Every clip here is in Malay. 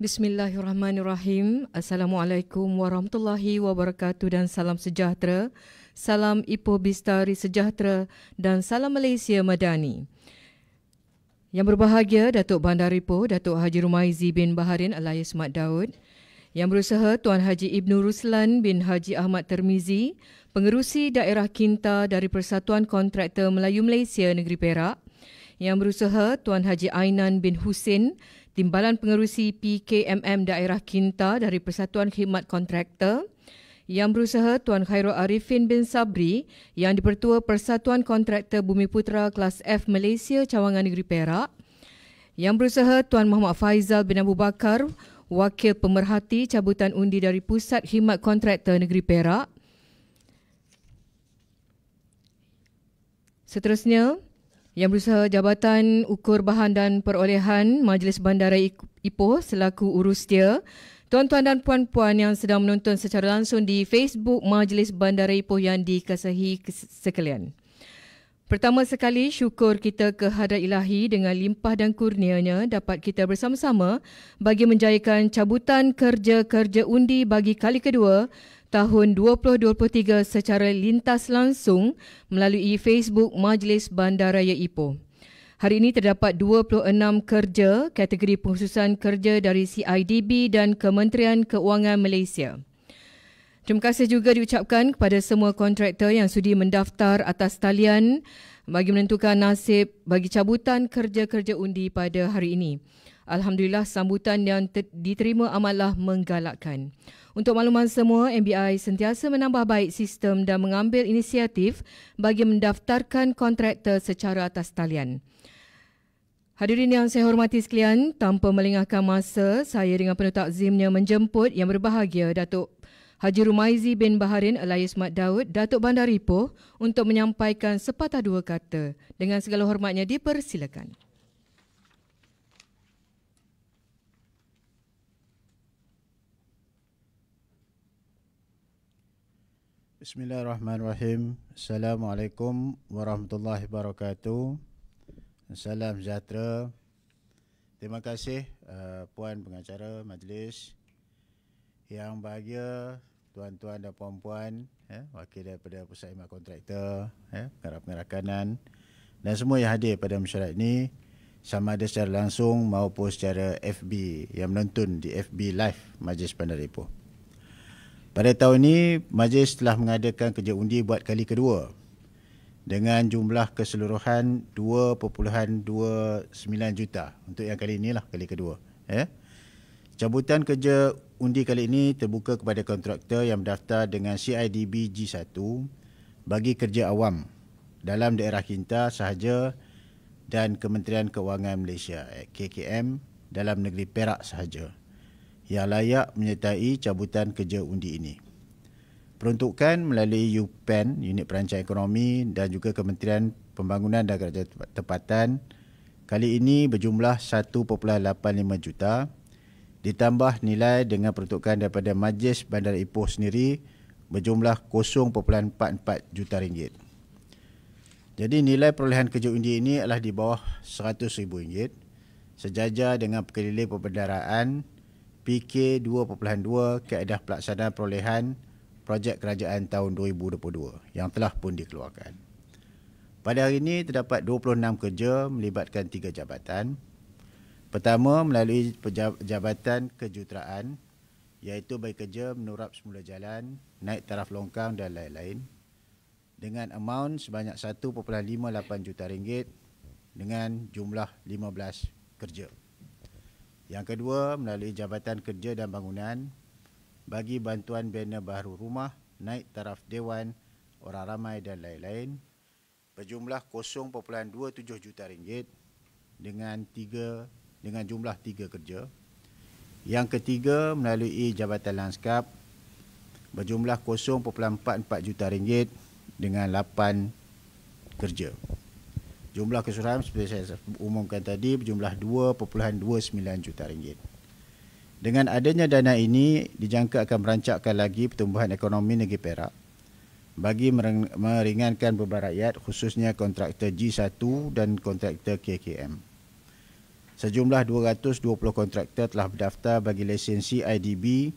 Bismillahirrahmanirrahim. Assalamualaikum warahmatullahi wabarakatuh dan salam sejahtera. Salam Ipoh Bistari Sejahtera dan salam Malaysia Madani. Yang berbahagia Datuk Bandar Ipoh, Datuk Haji Rumaizi bin Baharin alias Mat Daud. Yang berusaha Tuan Haji Ibnu Ruslan bin Haji Ahmad Termizi, Pengerusi Daerah Kinta dari Persatuan Kontraktor Melayu Malaysia Negeri Perak. Yang berusaha Tuan Haji Ainan bin Husin, Timbalan Pengerusi PKMM Daerah Kinta dari Persatuan Khidmat Kontraktor. Yang berusaha Tuan Khairul Arifin bin Sabri yang dipertua Persatuan Kontraktor Bumi Putera Kelas F Malaysia Cawangan Negeri Perak. Yang berusaha Tuan Muhammad Faizal bin Abu Bakar, Wakil Pemerhati Cabutan Undi dari Pusat Khidmat Kontraktor Negeri Perak. Seterusnya, yang berusaha Jabatan Ukur Bahan dan Perolehan Majlis Bandara Ipoh selaku urus dia, tuan-tuan dan puan-puan yang sedang menonton secara langsung di Facebook Majlis Bandara Ipoh yang dikasihi sekalian. Pertama sekali, syukur kita ke Hadrat Ilahi dengan limpah dan kurnianya dapat kita bersama-sama bagi menjayakan cabutan kerja-kerja undi bagi kali kedua tahun 2023 secara lintas langsung melalui Facebook Majlis Bandaraya Ipoh. Hari ini terdapat 26 kerja kategori pengkhususan kerja dari CIDB dan Kementerian Keuangan Malaysia. Terima kasih juga diucapkan kepada semua kontraktor yang sudi mendaftar atas talian bagi menentukan nasib bagi cabutan kerja-kerja undi pada hari ini. Alhamdulillah, sambutan yang diterima amatlah menggalakkan. Untuk makluman semua, MBI sentiasa menambah baik sistem dan mengambil inisiatif bagi mendaftarkan kontraktor secara atas talian. Hadirin yang saya hormati sekalian, tanpa melengahkan masa, saya dengan penuh takzimnya menjemput yang berbahagia Datuk Haji Rumaizi bin Baharin alias Mat Daud, Datuk Bandar Ipoh untuk menyampaikan sepatah dua kata. Dengan segala hormatnya dipersilakan. Bismillahirrahmanirrahim. Assalamualaikum warahmatullahi wabarakatuh. Salam sejahtera. Terima kasih Puan Pengacara Majlis. Yang bahagia tuan-tuan dan puan-puan, wakil daripada Pusat Khidmat Kontraktor, pengarah kanan dan semua yang hadir pada mesyuarat ini, sama ada secara langsung maupun secara FB yang menonton di FB Live Majlis Bandar Ipoh. Pada tahun ini, Majlis telah mengadakan kerja undi buat kali kedua dengan jumlah keseluruhan 2.29 juta untuk yang kali inilah kali kedua. Cabutan kerja undi kali ini terbuka kepada kontraktor yang mendaftar dengan CIDB G1 bagi kerja awam dalam daerah Kinta sahaja dan Kementerian Keuangan Malaysia KKM dalam negeri Perak sahaja yang layak menyertai cabutan kerja undi ini. Peruntukan melalui UPEN, Unit Perancang Ekonomi dan juga Kementerian Pembangunan dan Kerajaan Tempatan kali ini berjumlah 1.85 juta ditambah nilai dengan peruntukan daripada Majlis Bandar Ipoh sendiri berjumlah 0.44 juta ringgit. Jadi nilai perolehan kerja undi ini adalah di bawah RM100,000 sejajar dengan Perkeliling Perbendaraan PK 2.2 Kaedah Pelaksanaan Perolehan Projek Kerajaan tahun 2022 yang telah pun dikeluarkan. Pada hari ini terdapat 26 kerja melibatkan 3 jabatan. Pertama, melalui Jabatan Kejuruteraan iaitu bagi kerja menurap semula jalan, naik taraf longkang dan lain-lain dengan amaun sebanyak 1.58 juta ringgit dengan jumlah 15 kerja. Yang kedua, melalui Jabatan Kerja dan Bangunan bagi bantuan bina baru rumah, naik taraf dewan, orang ramai dan lain-lain berjumlah 0.27 juta ringgit dengan jumlah 3 kerja. Yang ketiga, melalui Jabatan Lanskap berjumlah 0.44 juta ringgit dengan 8 kerja. Jumlah keseluruhan seperti saya umumkan tadi berjumlah 2.29 juta ringgit. Dengan adanya dana ini dijangka akan merancakkan lagi pertumbuhan ekonomi negeri Perak bagi meringankan beban rakyat khususnya kontraktor G1 dan kontraktor KKM. Sejumlah 220 kontraktor telah berdaftar bagi lesen CIDB,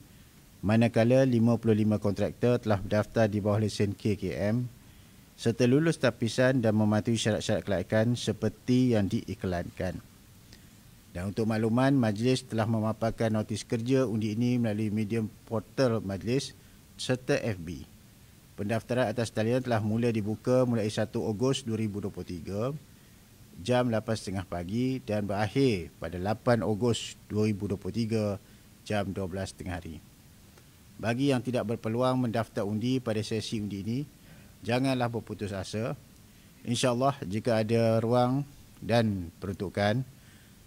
manakala 55 kontraktor telah berdaftar di bawah lesen KKM serta lulus tapisan dan mematuhi syarat-syarat kelayakan seperti yang diiklankan. Dan untuk makluman, majlis telah memaparkan notis kerja undi ini melalui medium portal majlis serta FB. Pendaftaran atas talian telah mula dibuka mulai 1 Ogos 2023 jam 8.30 pagi dan berakhir pada 8 Ogos 2023 jam 12.30 hari. Bagi yang tidak berpeluang mendaftar undi pada sesi undi ini, janganlah berputus asa. InsyaAllah jika ada ruang dan peruntukan,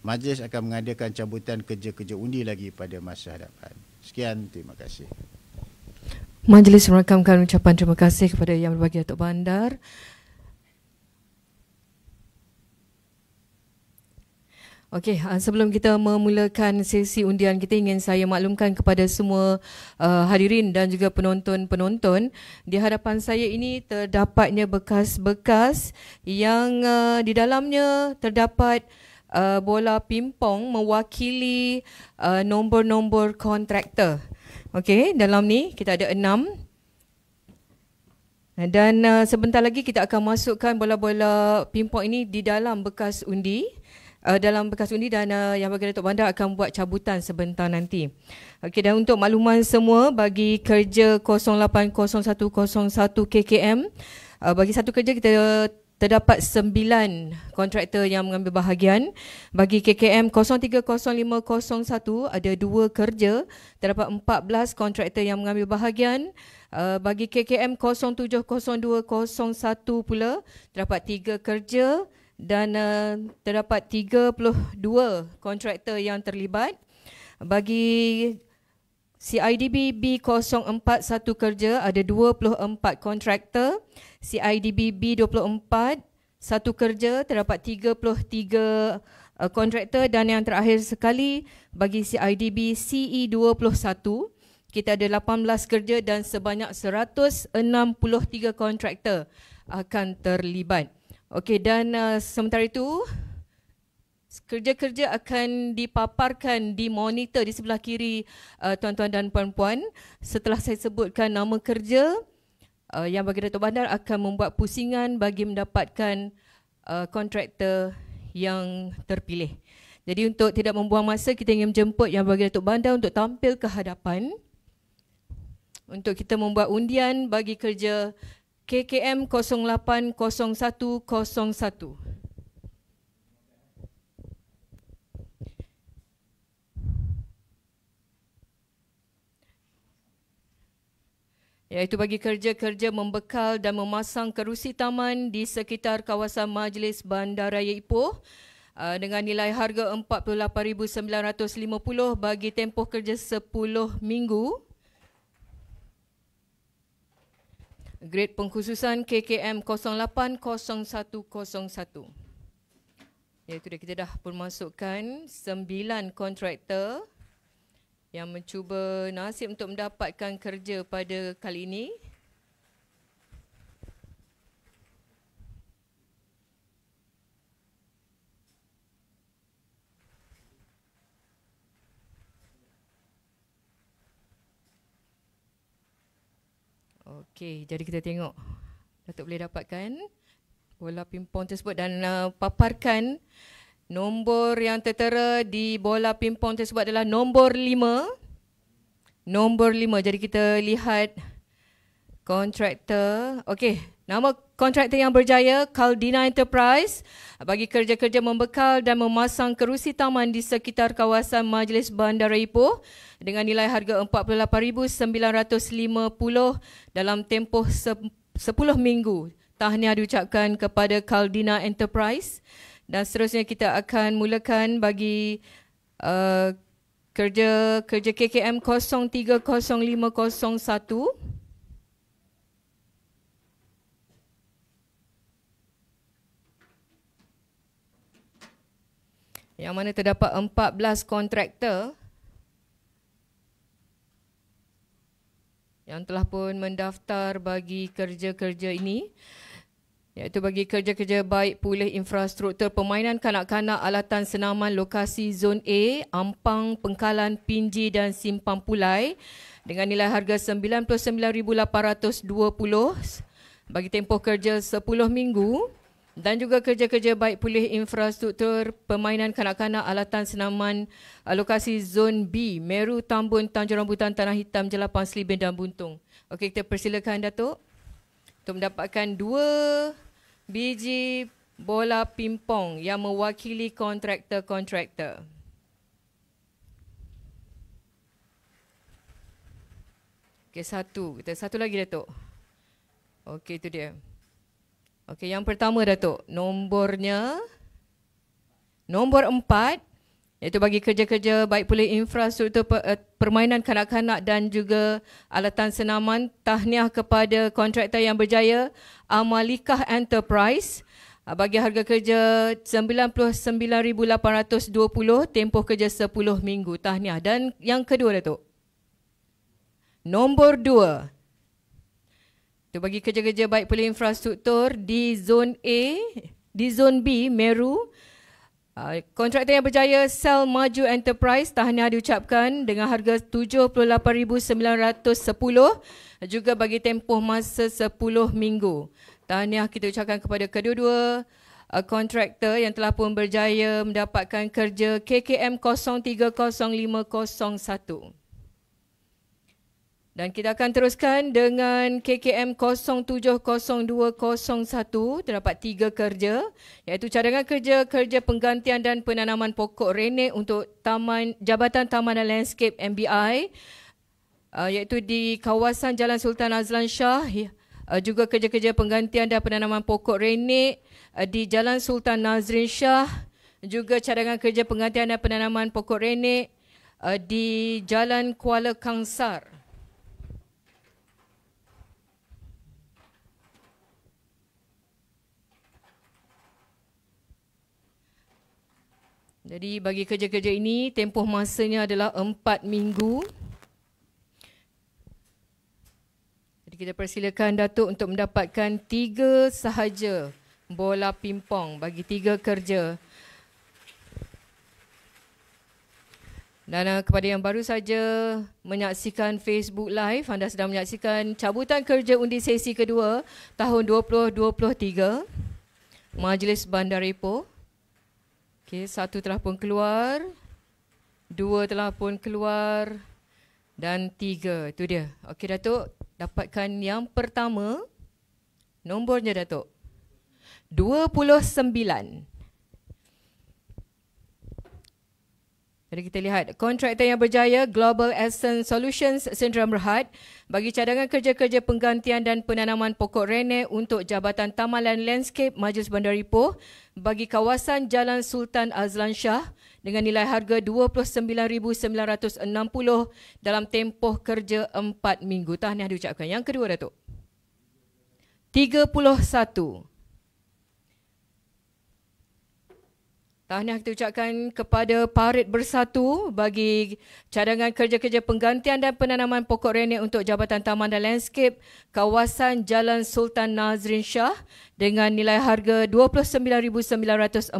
majlis akan mengadakan cabutan kerja-kerja undi lagi pada masa hadapan. Sekian, terima kasih. Majlis merakamkan ucapan terima kasih kepada Yang Berbahagia Datuk Bandar. Okey, sebelum kita memulakan sesi undian kita, ingin saya maklumkan kepada semua hadirin dan juga penonton-penonton, di hadapan saya ini terdapatnya bekas-bekas yang di dalamnya terdapat bola pimpong mewakili nombor-nombor kontraktor. Okey, dalam ni kita ada 6. Dan sebentar lagi kita akan masukkan bola-bola pimpong ini di dalam bekas undi. Dan Yang Berbahagia Datuk Bandar akan buat cabutan sebentar nanti. Okey, dan untuk makluman semua, bagi kerja 080101 KKM, bagi satu kerja kita terdapat 9 kontraktor yang mengambil bahagian. Bagi KKM 030501 ada 2 kerja, terdapat 14 kontraktor yang mengambil bahagian. Bagi KKM 070201 pula terdapat 3 kerja dan terdapat 32 kontraktor yang terlibat. Bagi CIDB B04 1 kerja ada 24 kontraktor. CIDB B24 1 kerja terdapat 33 kontraktor, dan yang terakhir sekali bagi CIDB CE21 kita ada 18 kerja dan sebanyak 163 kontraktor akan terlibat. Okey, dan sementara itu kerja-kerja akan dipaparkan di monitor di sebelah kiri tuan-tuan dan puan-puan. Setelah saya sebutkan nama kerja, Yang Berbahagia Datuk Bandar akan membuat pusingan bagi mendapatkan kontraktor yang terpilih. Jadi untuk tidak membuang masa, kita ingin menjemput Yang Berbahagia Datuk Bandar untuk tampil ke hadapan untuk kita membuat undian bagi kerja KKM 080101. Iaitu bagi kerja-kerja membekal dan memasang kerusi taman di sekitar kawasan Majlis Bandaraya Ipoh dengan nilai harga RM48,950 bagi tempoh kerja 10 minggu. Grade pengkhususan KKM 080101. Iaitu kita dah permasukkan 9 kontraktor yang mencuba nasib untuk mendapatkan kerja pada kali ini. Okey, jadi kita tengok Datuk boleh dapatkan bola pimpong tersebut dan paparkan nombor yang tertera di bola pimpong tersebut adalah nombor 5. Nombor 5. Jadi kita lihat kontraktor. Okey, nama kontraktor yang berjaya Caldina Enterprise bagi kerja-kerja membekal dan memasang kerusi taman di sekitar kawasan Majlis Bandar Ipoh dengan nilai harga RM48,950 dalam tempoh 10 minggu. Tahniah diucapkan kepada Caldina Enterprise. Dan seterusnya kita akan mulakan bagi kerja KKM 030501. Yang mana terdapat 14 kontraktor yang telah pun mendaftar bagi kerja-kerja ini. iaitu bagi kerja-kerja baik pulih infrastruktur permainan kanak-kanak alatan senaman lokasi Zon A, Ampang, Pengkalan, Pinji dan Simpang Pulai dengan nilai harga RM99,820 bagi tempoh kerja 10 minggu dan juga kerja-kerja baik pulih infrastruktur permainan kanak-kanak alatan senaman lokasi Zon B, Meru, Tambun, Tanjung Rambutan, Tanah Hitam, Jelapan, Selibin dan Buntung. Okey, kita persilakan Datuk untuk mendapatkan 2 biji bola pimpong yang mewakili kontraktor-kontraktor. Okey, satu lagi Datuk. Okey, itu dia. Okey, yang pertama Datuk, nombor 4, iaitu bagi kerja-kerja baik pulih infrastruktur permainan kanak-kanak dan juga alatan senaman. Tahniah kepada kontraktor yang berjaya, Amalikah Enterprise, bagi harga kerja RM99,820, tempoh kerja 10 minggu. Tahniah. Dan yang kedua Datuk, nombor 2, itu bagi kerja-kerja baik pulih infrastruktur di Zon A, di Zon B, Meru. Kontraktor yang berjaya, Sel Maju Enterprise, tahniah diucapkan dengan harga RM78,910 juga bagi tempoh masa 10 minggu. Tahniah kita ucapkan kepada kedua-dua kontraktor yang telah pun berjaya mendapatkan kerja KKM 030501. Dan kita akan teruskan dengan KKM 070201. Terdapat 3 kerja, iaitu cadangan kerja penggantian dan penanaman pokok renek untuk Jabatan Taman dan Landscape MBI, iaitu di kawasan Jalan Sultan Azlan Shah. Juga kerja-kerja penggantian dan penanaman pokok renek di Jalan Sultan Nazrin Shah. Juga cadangan kerja penggantian dan penanaman pokok renek di Jalan Kuala Kangsar. Jadi bagi kerja-kerja ini, tempoh masanya adalah 4 minggu. Jadi kita persilakan Datuk untuk mendapatkan 3 sahaja bola pimpong bagi 3 kerja. Dan kepada yang baru saja menyaksikan Facebook Live, anda sedang menyaksikan cabutan kerja undi sesi kedua tahun 2023 Majlis Bandar Ipoh. Okey, 1 telah pun keluar, 2 telah pun keluar dan 3. Itu dia. Okey Datuk, dapatkan yang pertama. Nombornya Datuk, 29. Jadi kita lihat kontraktor yang berjaya, Global Essence Solutions Sdn Bhd, bagi cadangan kerja-kerja penggantian dan penanaman pokok renek untuk Jabatan Taman dan Landscape Majlis Bandar Ipoh bagi kawasan Jalan Sultan Azlan Shah dengan nilai harga RM29,960 dalam tempoh kerja 4 minggu. Tahniah diucapkan. Yang kedua Datuk, 31. Tahniah kita ucapkan kepada Parit Bersatu bagi cadangan kerja-kerja penggantian dan penanaman pokok renek untuk Jabatan Taman dan Landscape kawasan Jalan Sultan Nazrin Shah dengan nilai harga RM29,940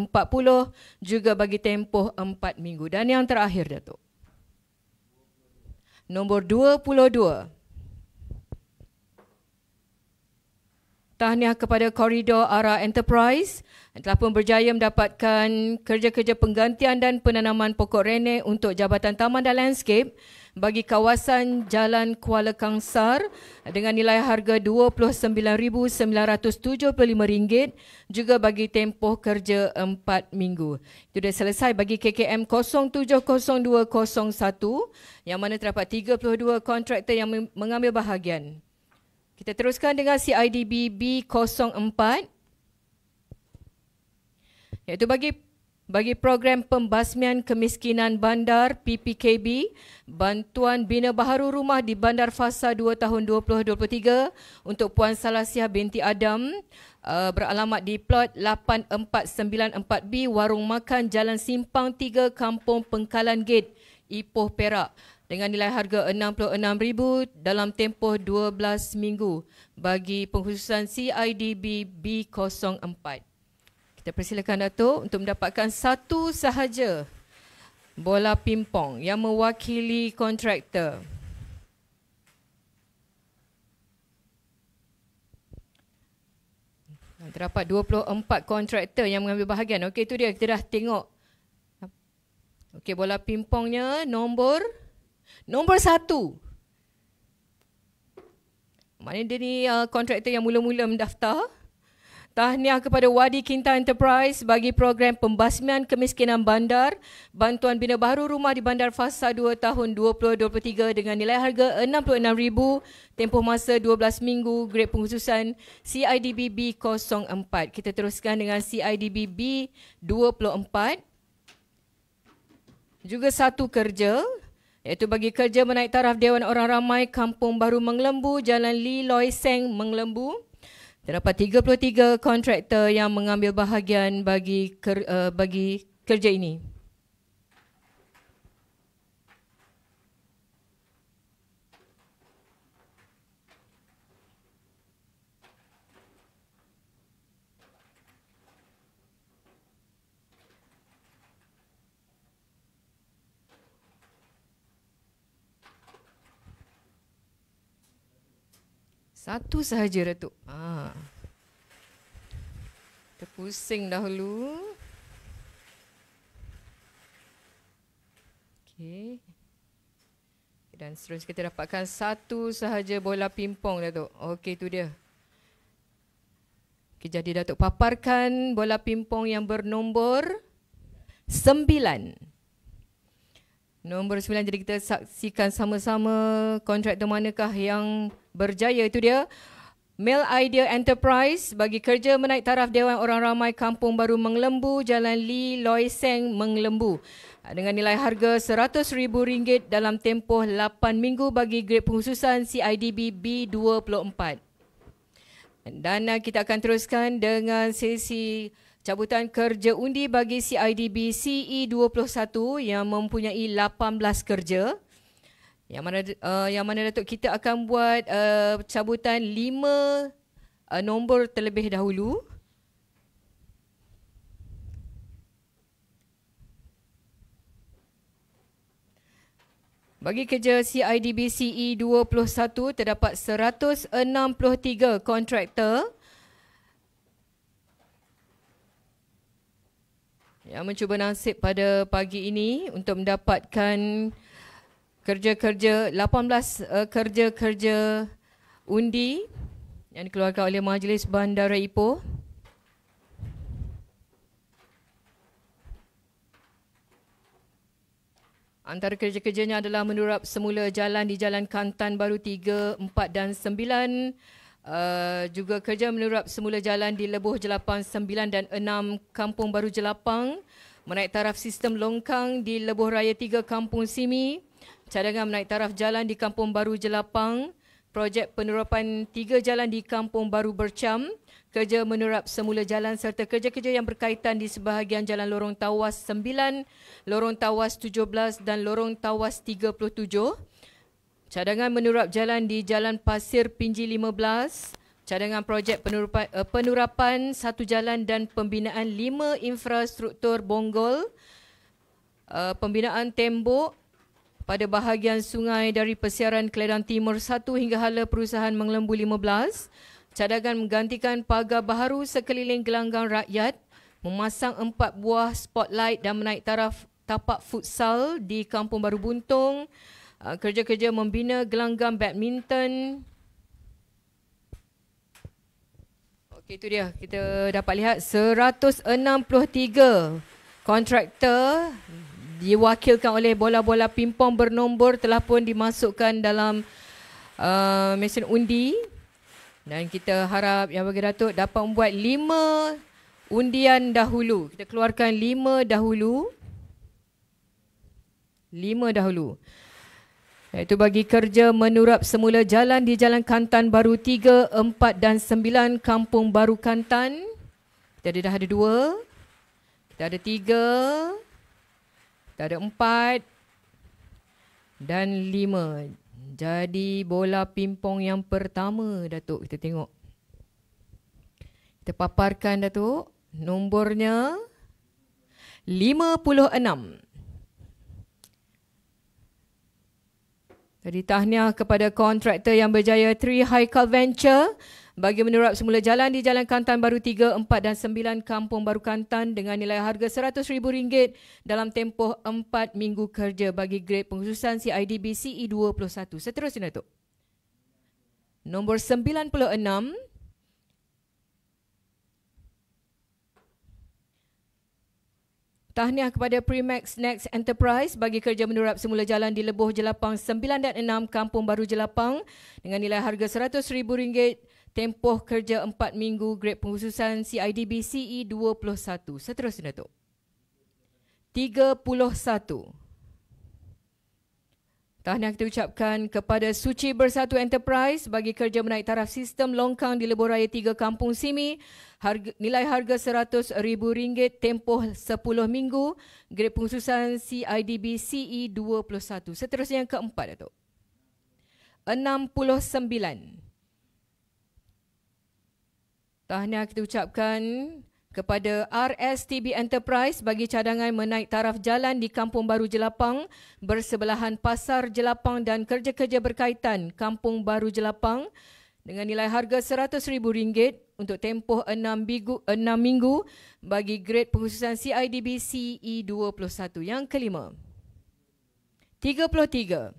juga bagi tempoh 4 minggu. Dan yang terakhir Datuk, nombor 22. Tahniah kepada Koridor Ara Enterprise yang telah pun berjaya mendapatkan kerja-kerja penggantian dan penanaman pokok renek untuk Jabatan Taman dan Landscape bagi kawasan Jalan Kuala Kangsar dengan nilai harga RM29,975 juga bagi tempoh kerja 4 minggu. Itu dah selesai bagi KKM 070201 yang mana terdapat 32 kontraktor yang mengambil bahagian. Kita teruskan dengan CIDB B04, iaitu bagi program pembasmian kemiskinan bandar PPKB, bantuan bina baharu rumah di Bandar Fasa 2 tahun 2023 untuk Puan Salasiah binti Adam, beralamat di plot 8494B Warung Makan Jalan Simpang 3 Kampung Pengkalan Gate, Ipoh, Perak. dengan nilai harga RM66,000 dalam tempoh 12 minggu bagi pengkhususan CIDB B04. Kita persilakan Datuk untuk mendapatkan satu sahaja bola pimpong yang mewakili kontraktor. Terdapat 24 kontraktor yang mengambil bahagian. Okey, itu dia. Kita dah tengok. Okey, bola pimpongnya nombor 1. Maknanya dia ni kontraktor yang mula-mula mendaftar. Tahniah kepada Wadi Kinta Enterprise bagi program pembasmian kemiskinan bandar, bantuan bina baru rumah di bandar fasa 2 tahun 2023 dengan nilai harga RM66,000, tempoh masa 12 minggu, grade pengkhususan CIDB B04. Kita teruskan dengan CIDB B24. Juga satu kerja, iaitu bagi kerja menaik taraf Dewan Orang Ramai Kampung Baru Menglembu, Jalan Lee Loi Seng, Menglembu. Terdapat 33 kontraktor yang mengambil bahagian bagi kerja ini. Satu sahaja, Datuk. Kita pusing dahulu. Okey. Dan seterusnya kita dapatkan satu sahaja bola pimpong, Datuk. Okey, itu dia. Okey, jadi Datuk paparkan bola pimpong yang bernombor 9. Nombor 9, jadi kita saksikan sama-sama kontraktor manakah yang berjaya. Itu dia, Mel Idea Enterprise bagi kerja menaik taraf Dewan Orang Ramai Kampung Baru Menglembu, Jalan Lee Loi Seng, Menglembu. Dengan nilai harga RM100,000 dalam tempoh 8 minggu bagi grade pengkhususan CIDB B24. Dan kita akan teruskan dengan sesi cabutan kerja undi bagi CIDB CE21 yang mempunyai 18 kerja. Yang mana Datuk kita akan buat cabutan 5 nombor terlebih dahulu. Bagi kerja CIDB CE21 terdapat 163 kontraktor yang mencuba nasib pada pagi ini untuk mendapatkan kerja-kerja 18 kerja-kerja undi yang dikeluarkan oleh Majlis Bandara Ipoh. Antara kerja-kerjanya adalah menurap semula jalan di Jalan Kantan Baru 3, 4 dan 9. Juga kerja menurap semula jalan di Lebuh Jelapang 9 dan 6 Kampung Baru Jelapang, menaik taraf sistem longkang di Lebuh Raya 3 Kampung Simi, cadangan menaik taraf jalan di Kampung Baru Jelapang, projek penerapan 3 jalan di Kampung Baru Bercam, kerja menurap semula jalan serta kerja-kerja yang berkaitan di sebahagian jalan Lorong Tawas 9, Lorong Tawas 17 dan Lorong Tawas 37. Cadangan menurap jalan di Jalan Pasir Pinji 15, cadangan projek penurapan 1 jalan dan pembinaan 5 infrastruktur bonggol, pembinaan tembok pada bahagian sungai dari Persiaran Kelantan Timur 1 hingga hala Perusahaan Menglembu 15, cadangan menggantikan pagar baharu sekeliling gelanggang rakyat, memasang 4 buah spotlight dan menaik taraf tapak futsal di Kampung Baru Buntung, kerja-kerja membina gelanggang badminton. Okey, itu dia. Kita dapat lihat 163 kontraktor diwakilkan oleh bola-bola pimpong bernombor telah pun dimasukkan dalam mesin undi. Dan kita harap Yang Berhormat Datuk dapat membuat 5 undian dahulu. Kita keluarkan 5 dahulu. 5 dahulu. Iaitu bagi kerja menurap semula jalan di Jalan Kantan Baru 3, 4 dan 9 Kampung Baru Kantan. Kita dah ada 2. Kita ada 3. Kita ada 4. dan 5. Jadi bola pimpong yang pertama, Datuk. Kita tengok. Kita paparkan, Datuk. Nombornya 56. Jadi tahniah kepada kontraktor yang berjaya Tri Haikal Venture bagi menerap semula jalan di Jalan Kantan Baru 3, 4 dan 9 Kampung Baru Kantan dengan nilai harga RM100,000 dalam tempoh 4 minggu kerja bagi grade pengkhususan CIDB CE21. Seterusnya, Datuk. Nombor 96. Tahniah kepada Primax Next Enterprise bagi kerja menerap semula jalan di Lebuh Jelapang 9 dan 6 Kampung Baru Jelapang dengan nilai harga RM100,000 tempoh kerja 4 minggu grade pengkhususan CIDB CE21. Seterusnya, Datuk. 31. Tahniah kita ucapkan kepada Suci Bersatu Enterprise bagi kerja menaik taraf sistem longkang di Lebuh Raya 3 Kampung Simi. Nilai harga RM100,000 tempoh 10 minggu. Grade pengkhususan CIDB CE21. Seterusnya yang keempat, Datuk. 69. Tahniah kita ucapkan kepada RSTB Enterprise bagi cadangan menaik taraf jalan di Kampung Baru Jelapang bersebelahan Pasar Jelapang dan kerja-kerja berkaitan Kampung Baru Jelapang dengan nilai harga RM100,000 untuk tempoh 6 minggu bagi grade pengkhususan CIDB CE21. Yang kelima. 33.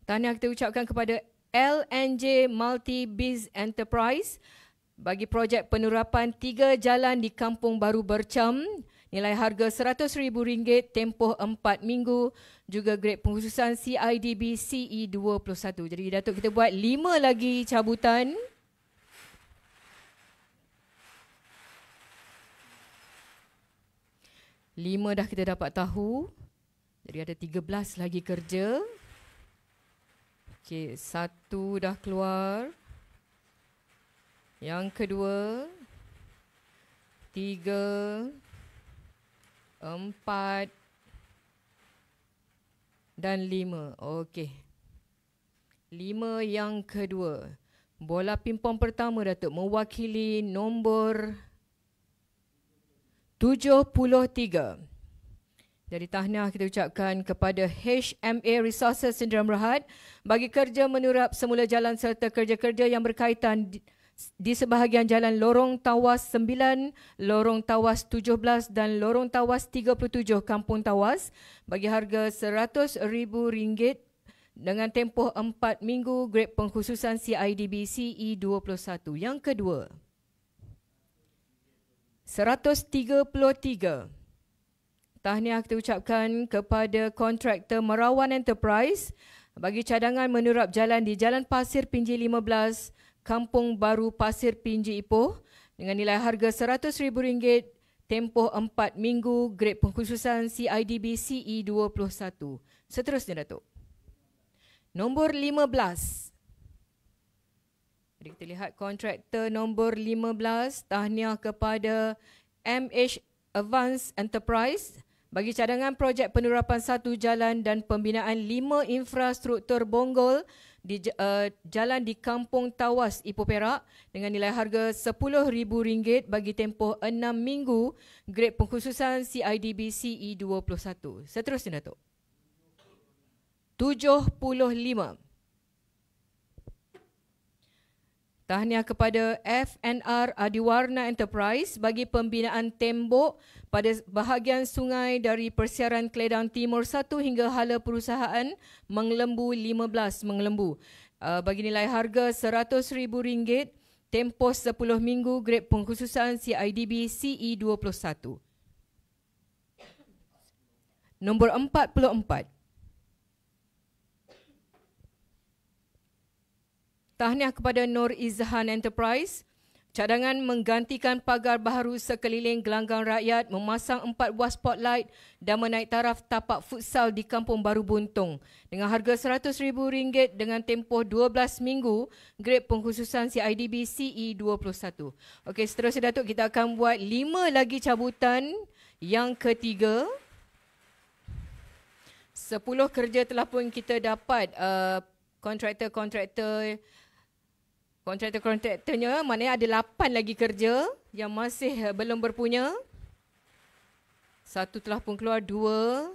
Tahniah kita ucapkan kepada LNJ Multi-Biz Enterprise bagi projek penerapan 3 jalan di Kampung Baru Bercam. Nilai harga RM100,000 tempoh 4 minggu. Juga grade pengkhususan CIDB CE21. Jadi, Datuk, kita buat 5 lagi cabutan. Lima dah kita dapat tahu. Jadi ada 13 lagi kerja. Okey, 1 dah keluar. Yang kedua, 3, 4 dan 5. Okey. 5 yang kedua. Bola pimpong pertama, Datuk, mewakili nombor 73. Jadi tahniah kita ucapkan kepada HMA Resources Sdn Bhd bagi kerja menurap semula jalan serta kerja-kerja yang berkaitan di sebahagian jalan Lorong Tawas 9, Lorong Tawas 17 dan Lorong Tawas 37 Kampung Tawas bagi harga RM100,000 dengan tempoh 4 minggu grade pengkhususan CIDB CE21. Yang kedua, 133. Tahniah kita ucapkan kepada kontraktor Merawan Enterprise bagi cadangan menurap jalan di Jalan Pasir Pinji 15, Kampung Baru Pasir Pinji Ipoh dengan nilai harga RM100,000 tempoh 4 minggu grade pengkhususan CIDB CE21. Seterusnya, Datuk. Nombor 15. Jadi kita lihat kontraktor nombor 15. Tahniah kepada MH Advance Enterprise bagi cadangan projek penerapan 1 jalan dan pembinaan 5 infrastruktur bonggol di jalan di Kampung Tawas Ipoh Perak dengan nilai harga RM10,000 bagi tempoh 6 minggu grade pengkhususan CIDB CE21. Seterusnya, Datuk. 75. Tahniah kepada FNR Adiwarna Enterprise bagi pembinaan tembok pada bahagian sungai dari Persiaran Keledang Timur 1 hingga Hala Perusahaan Menglembu 15 Menglembu bagi nilai harga RM100,000 tempoh 10 minggu grade pengkhususan CIDB CE21. Nombor 44. Tahniah kepada Nur Izhan Enterprise. Cadangan menggantikan pagar baharu sekeliling gelanggang rakyat, memasang 4 buah spotlight dan menaik taraf tapak futsal di Kampung Baru Buntung dengan harga RM100,000 dengan tempoh 12 minggu grade pengkhususan CIDB CE21. Okey, seterusnya, Datuk, kita akan buat 5 lagi cabutan. Yang ketiga, 10 kerja telah pun kita dapat. Kontraktornya maknanya ada 8 lagi kerja yang masih belum berpunya. 1 telah pun keluar, 2,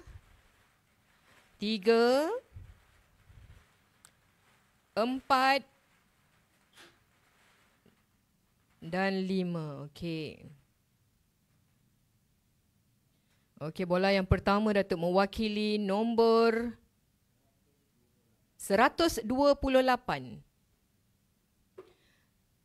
3, 4 dan 5. Okey. Okey, bola yang pertama Datuk mewakili nombor 128.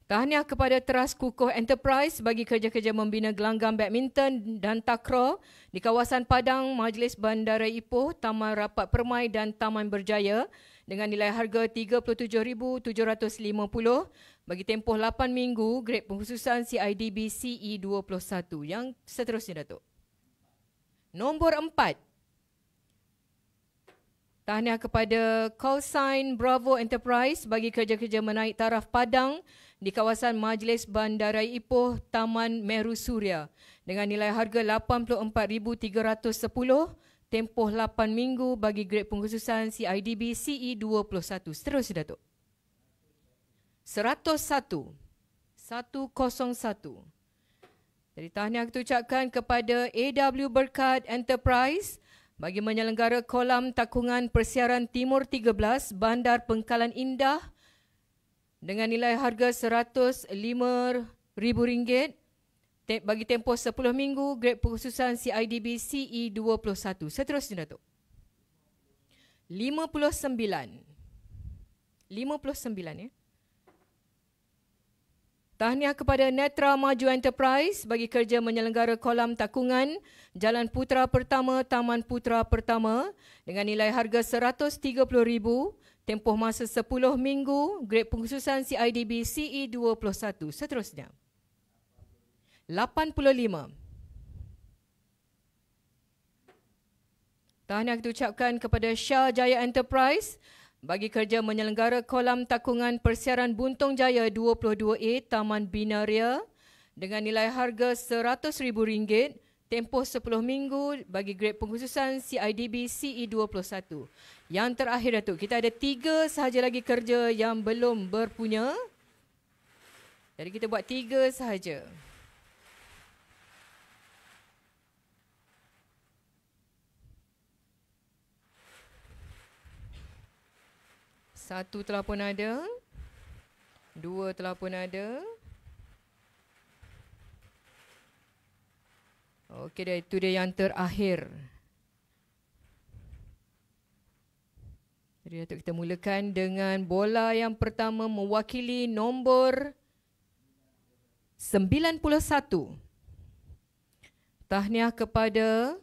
Tahniah kepada Teras Kukuh Enterprise bagi kerja-kerja membina gelanggang badminton dan takraw di kawasan Padang, Majlis Bandaraya Ipoh, Taman Rapat Permai dan Taman Berjaya dengan nilai harga RM37,750 bagi tempoh 8 minggu, grade pengkhususan CIDB CE21. Yang seterusnya, Datuk. Nombor 4. Tahniah kepada Callsign Bravo Enterprise bagi kerja-kerja menaik taraf Padang di kawasan Majlis Bandaraya Ipoh, Taman Meru Suria dengan nilai harga RM84,310, tempoh 8 minggu bagi grade pengkhususan CIDB CE21. Seterusnya, Datuk. 101. 101. Jadi tahniah kita ucapkan kepada AW Berkat Enterprise bagi menyelenggara kolam takungan persiaran Timur 13 Bandar Pengkalan Indah dengan nilai harga RM105,000 bagi tempoh 10 minggu, grade pengkhususan CIDB CE21. Seterusnya, Datuk. 59. 59 ya. Tahniah kepada Netra Maju Enterprise bagi kerja menyelenggara kolam takungan Jalan Putra Pertama, Taman Putra Pertama dengan nilai harga RM130,000, tempoh masa 10 minggu, grade pengkhususan CIDB CE21. Seterusnya. 85. Tahniah kita ucapkan kepada Shah Jaya Enterprise bagi kerja menyelenggara kolam takungan persiaran Buntung Jaya 22A Taman Binaria dengan nilai harga RM100,000, tempoh 10 minggu bagi grade pengkhususan CIDB CE21. Yang terakhir, Datuk, kita ada 3 sahaja lagi kerja yang belum berpunya. Jadi kita buat 3 sahaja. Satu telah pun ada. 2 telah pun ada. Okey dah, itu dia yang terakhir. Jadi Datuk, kita mulakan dengan bola yang pertama mewakili nombor 91. Tahniah kepada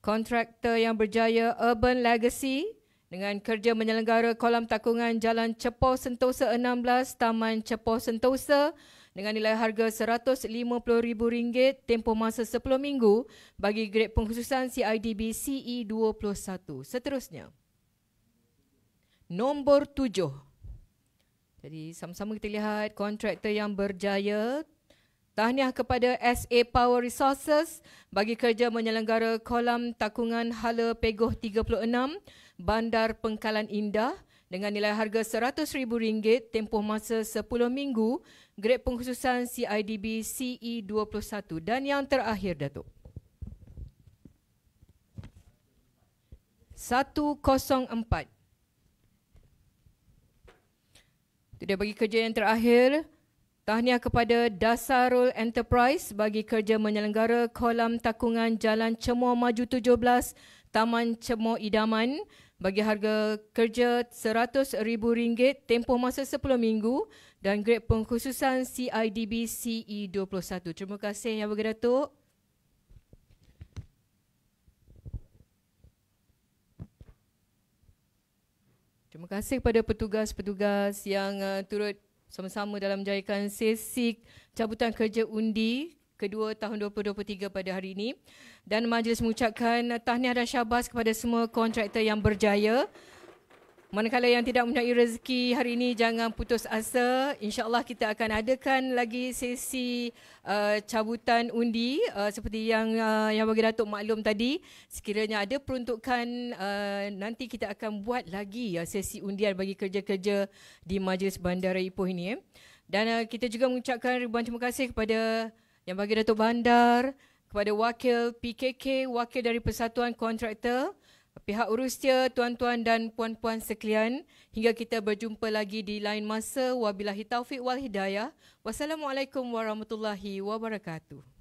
kontraktor yang berjaya Urban Legacy dengan kerja menyelenggara kolam takungan Jalan Cepoh Sentosa 16, Taman Cepoh Sentosa dengan nilai harga RM150,000, tempoh masa 10 minggu bagi grade pengkhususan CIDB CE21. Seterusnya. Nombor 7. Jadi sama-sama kita lihat kontraktor yang berjaya. Tahniah kepada SA Power Resources bagi kerja menyelenggara kolam takungan Hala Pegoh 36, Bandar Pengkalan Indah dengan nilai harga RM100,000, tempoh masa 10 minggu, grade pengkhususan CIDB CE21. Dan yang terakhir, Datuk. 104. Itu dia bagi kerja yang terakhir. Tahniah kepada Dasarul Enterprise bagi kerja menyelenggara kolam takungan Jalan Cemoh Maju 17, Taman Cemoh Idaman bagi harga kerja RM100,000, tempoh masa 10 minggu dan grade pengkhususan CIDB CE21. Terima kasih Yang Berhormat Datuk. Terima kasih kepada petugas-petugas yang turut sama-sama dalam menjayakan sesi cabutan kerja undi kedua tahun 2023 pada hari ini. Dan majlis mengucapkan tahniah dan syabas kepada semua kontraktor yang berjaya Manakala yang tidak mempunyai rezeki hari ini, jangan putus asa. InsyaAllah kita akan adakan lagi sesi cabutan undi seperti yang bagi Datuk maklum tadi. Sekiranya ada peruntukan, nanti kita akan buat lagi sesi undian bagi kerja-kerja di Majlis Bandara Ipoh ini. Dan kita juga mengucapkan ribuan terima kasih kepada Yang Bagi Datuk Bandar, kepada wakil PKK, wakil dari Persatuan Kontraktor, pihak urustia, tuan-tuan dan puan-puan sekalian. Hingga kita berjumpa lagi di lain masa. Wabillahi taufiq wal hidayah. Wassalamualaikum warahmatullahi wabarakatuh.